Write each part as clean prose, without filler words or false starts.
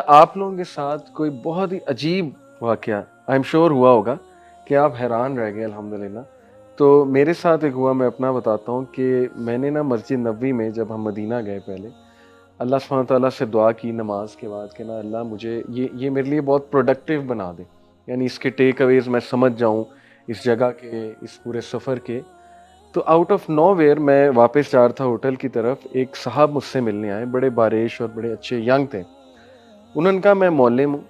آپ لوگوں کے ساتھ کوئی بہت ہی عجیب واقعہ آئی ایم شیور ہوا ہوگا کہ آپ حیران رہ گئے الحمدللہ. تو میرے ساتھ ایک ہوا، میں اپنا بتاتا ہوں کہ میں نے نا مسجد نبوی میں جب ہم مدینہ گئے پہلے اللہ سبحانہ تعالیٰ سے دعا کی نماز کے بعد کہ نا اللہ مجھے یہ میرے لیے بہت پروڈکٹیو بنا دے، یعنی اس کے ٹیک اویز میں سمجھ جاؤں اس جگہ کے، اس پورے سفر کے. تو آؤٹ آف نو ویئر میں واپس جا رہا تھا ہوٹل کی طرف، ایک صاحب مجھ سے ملنے آئے، بڑے باریش اور بڑے اچھے ینگ تھے. انہوں نے کہا میں معلم ہوں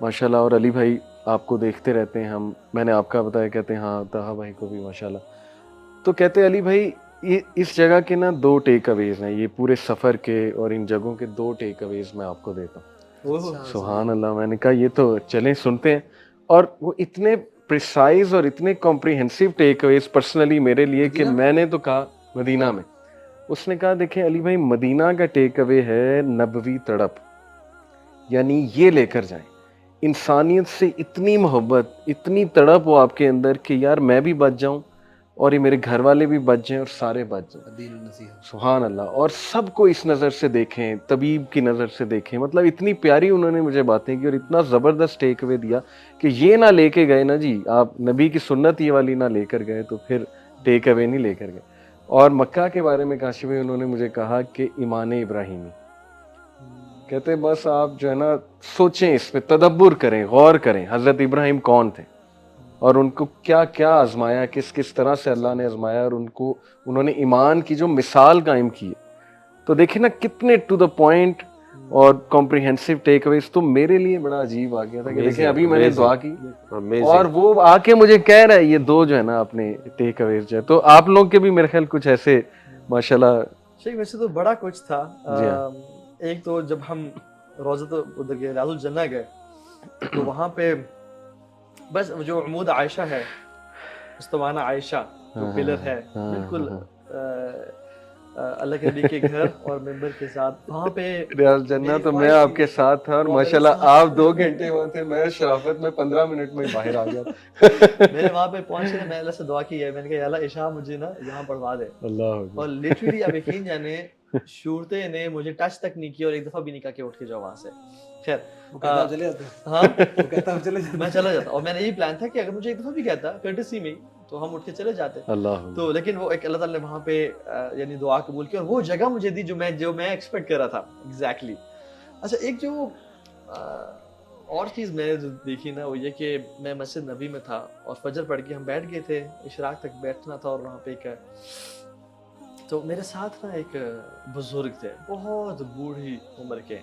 ماشاء اللہ، اور علی بھائی آپ کو دیکھتے رہتے ہیں ہم، میں نے آپ کا بتایا، کہتے ہیں ہاں طہا بھائی کو بھی ماشاء اللہ. تو کہتے علی بھائی یہ اس جگہ کے نا 2 ٹیک اویز ہیں، یہ پورے سفر کے اور ان جگہوں کے 2 ٹیک اویز میں آپ کو دیتا ہوں. سبحان اللہ. میں نے کہا یہ تو چلیں سنتے ہیں. اور وہ اتنے پریسائز اور اتنے کمپریہنسو ٹیک اویز پرسنلی میرے لیے کہ میں نے تو کہا مدینہ میں. اس نے کہا دیکھیں علی بھائی مدینہ کا ٹیک اوے ہے نبوی تڑپ، یعنی یہ لے کر جائیں انسانیت سے اتنی محبت، اتنی تڑپ ہو آپ کے اندر کہ یار میں بھی بچ جاؤں اور یہ میرے گھر والے بھی بچ جائیں اور سارے بچ جائیں. سبحان اللہ. اور سب کو اس نظر سے دیکھیں، طبیب کی نظر سے دیکھیں. مطلب اتنی پیاری انہوں نے مجھے باتیں کی اور اتنا زبردست ٹیک اوے دیا کہ یہ نہ لے کے گئے نا جی آپ نبی کی سنت یہ والی نہ لے کر گئے تو پھر ٹیک اوے نہیں لے کر گئے. اور مکہ کے بارے میں کاشف بھائی انہوں نے مجھے کہا کہ ایمان ابراہیمی، کہتے بس آپ جو ہے نا سوچیں، اس پہ تدبر کریں، غور کریں حضرت ابراہیم کون تھے اور ان کو کیا کیا آزمایا، کس کس طرح سے اللہ نے آزمایا، اور انہوں نے ایمان کی جو مثال قائم کی. تو دیکھیں نا کتنے ٹو دا پوائنٹ اور کمپریہنسو ٹیک اویز. تو میرے لیے بڑا عجیب آ گیا تھا کہ دیکھیں ابھی میں نے دعا کی اور وہ آ کے مجھے کہہ رہا ہے یہ 2 جو ہے نا اپنے ٹیک اویز جو ہے. تو آپ لوگ کے بھی میرے خیال کچھ ایسے ماشاءاللہ. شیخ ویسے تو بڑا کچھ تھا. جی ہاں. ایک تو جب ہم روضۃ ادھر گئے ریاض الجنہ گئے تو وہاں پہ بس جو عمود عائشہ ہے، مستوانہ عائشہ جو پلر ہے بالکل اللہ کے نبی کے گھر اور ممبر کے ساتھ وہاں پہ ریاض جنہ تو میں آپ کے ساتھ تھا اور ماشاءاللہ آپ 2 گھنٹے وہاں تھے، میں شرافت میں 15 منٹ میں باہر آ گیا. میں نے وہاں پہ پہنچ کے میں اللہ سے دعا کی ہے، میں نے کہا یا اللہ عشاء مجھے نا یہاں پڑھوا دے. اللہ اور لٹرلی آپ یقین جانے شورتے نے مجھے ٹچ تک نہیں کیا اور ایک دفعہ بھی نہیں کہا کہ اٹھ کے جاؤ وہاں سے. خیر میں چلا جاتا اور میں نے یہی پلان تھا کہ اگر مجھے ایک دفعہ بھی کہتا کرٹسی میں تو ہم اٹھ کے چلے جاتے. تو لیکن وہ ایک اللہ تعالیٰ نے وہاں پہ یعنی دعا قبول کی اور وہ جگہ مجھے دی جو میں ایکسپیکٹ کر رہا تھا ایگزیکٹلی. اچھا ایک جو اور چیز میں نے جو دیکھی نا وہ یہ کہ میں مسجد نبی میں تھا اور فجر پڑھ کے ہم بیٹھ گئے تھے، اشراق تک بیٹھنا تھا. اور وہاں پہ ایک تو میرے ساتھ نا ایک بزرگ تھے، بہت بوڑھی عمر کے،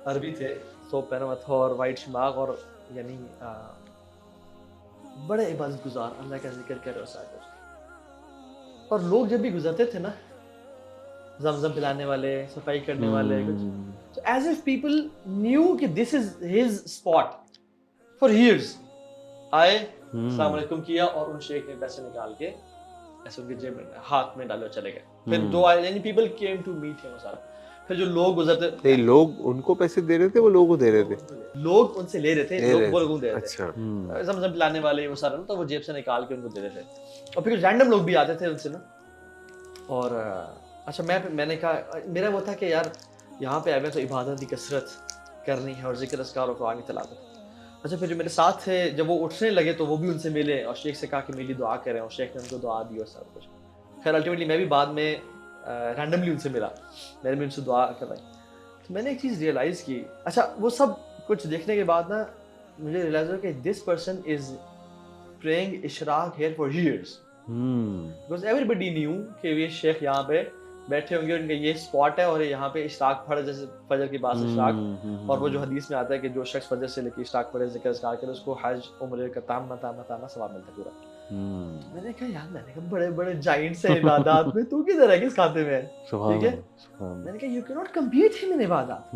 عربی تھے، سوپ پہنا ہوا تھا اور وائٹ شماغ، اور یعنی بڑے عبادت گزار، اللہ کا ذکر کر رہے ساتھ. اور لوگ جب بھی گزرتے تھے نا زمزم پلانے والے، صفائی کرنے والے کچھ، so as if people knew کہ this is his spot for years. آئے السلام علیکم کیا اور ان شیخ نے پیسے نکال کے ایسے ان کے جیب میں ہاتھ میں ڈالے اور چلے گئے. پھر دو آئے یعنی people came to meet him. سارا پھر جو لوگ گزرتے نہیں، لوگ ان کو پیسے دے رہے تھے، وہ لوگوں کو دے رہے تھے، لوگ ان سے لے رہے تھے، لوگ وہ لوگوں دے رہے تھے. زمزم پلانے والے وہ سارا تو وہ جیب سے نکال کے ان کو دے رہے تھے. اور پھر رینڈم لوگ بھی آتے تھے ان سے نا. اور اچھا میں نے کہا میرا وہ تھا کہ یار یہاں پہ آئے تو عبادت کی کثرت کرنی ہے اور ذکر اذکار و قرآن کی تلاوت. اچھا پھر جو میرے ساتھ تھے جب وہ اٹھنے لگے تو وہ بھی ان سے ملے اور شیخ سے کہا کہ میری دعا کریں، اور شیخ نے ان کو دعا دی اور سب کچھ. خیر الٹیمیٹلی میں بھی بعد میں رینڈملی ان سے ملا، میں نے بھی ان سے دعا کروائی. تو میں نے ایک چیز ریئلائز کی، اچھا وہ سب کچھ دیکھنے کے بعد نا مجھے ریئلائز ہوا کہ this person is praying Ishraq here for years, because everybody knew کہ یہ شیخ یہاں پہ بیٹھے ہوں گے، ان کا یہ اسپاٹ ہے اور یہاں پہ اشراق پڑھے، جیسے فجر کے بعد اشراق. اور وہ جو حدیث میں آتا ہے کہ جو شخص فجر سے لے کے اشراق پڑھے، ذکر اذکار کرے، اس کو حج عمرے کا تامہ ثواب ملتا ہے پورا. میں نے کہا یار، میں نے کہا بڑے بڑے جائنٹس ہیں عبادات میں، تو کدھر ہے، کس کھاتے میں ہے؟ ٹھیک ہے، میں نے کہا یو کی ناٹ کمپیٹ ہم ان عبادات.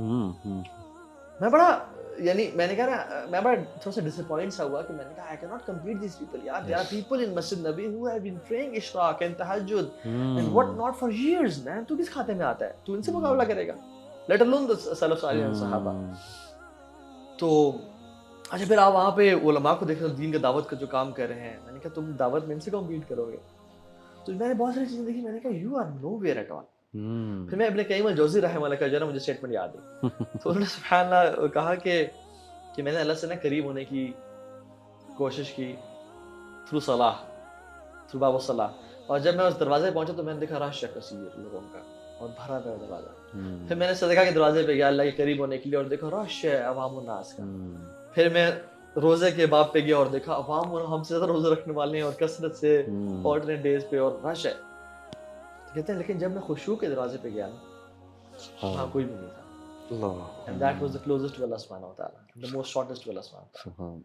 میں بڑا یعنی میں نے کہا نا میں بڑا تھوڑا سا ڈسپوائنٹ سا ہوا کہ میں نے کہا I cannot compete these people. یار there are people in Masjid Nabi who have been praying Ishraq and Tahajjud and what not for years man. تو کس کھاتے میں آتا ہے؟ تو ان سے مقابلہ کرے گا، let alone the Salaf Salih and Sahaba. تو اچھا پھر آپ وہاں پہ علماء کو دیکھ رہے دین کا دعوت کا جو کام کر رہے ہیں. میں نے کہا تم دعوت میں ان سے کمپیٹ کرو گے؟ تو میں نے بہت ساری چیزیں دیکھی، میں نے کہا you are nowhere at all. پھر میں ابن قیم الجوزی رحمہ اللہ کا جو ہے نا مجھے اسٹیٹمنٹ یاد ہے، تو انہوں نے سبحان اللہ کہا کہ میں نے اللہ سے نا قریب ہونے کی کوشش کی تھرو صلاح، تھرو باب الصلاح، اور جب میں اس دروازے پہ پہنچا تو میں نے دیکھا رش ہے کثیر لوگوں کا اور بھرا پڑا دروازہ. پھر میں نے صدقہ کے دروازے پہ گیا اللہ کے قریب ہونے کے لیے اور دیکھا رش ہے عوام الناس کا. پھر میں روزے کے باب پہ گیا اور دیکھا عوام ہم سے زیادہ روزے رکھنے والے ہیں اور کثرت سے آلٹرنیٹ ڈیز پہ اور رش ہے. تو کہتے ہیں لیکن جب میں خشوع کے دروازے پہ گیا نا وہاں کوئی بھی نہیں تھا. And that was the closest to Allah subhanahu wa ta'ala, the most shortest to Allah subhanahu wa ta'ala.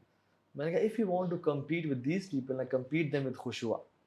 میں نے کہا if you want to compete with these people, compete them with خشوع.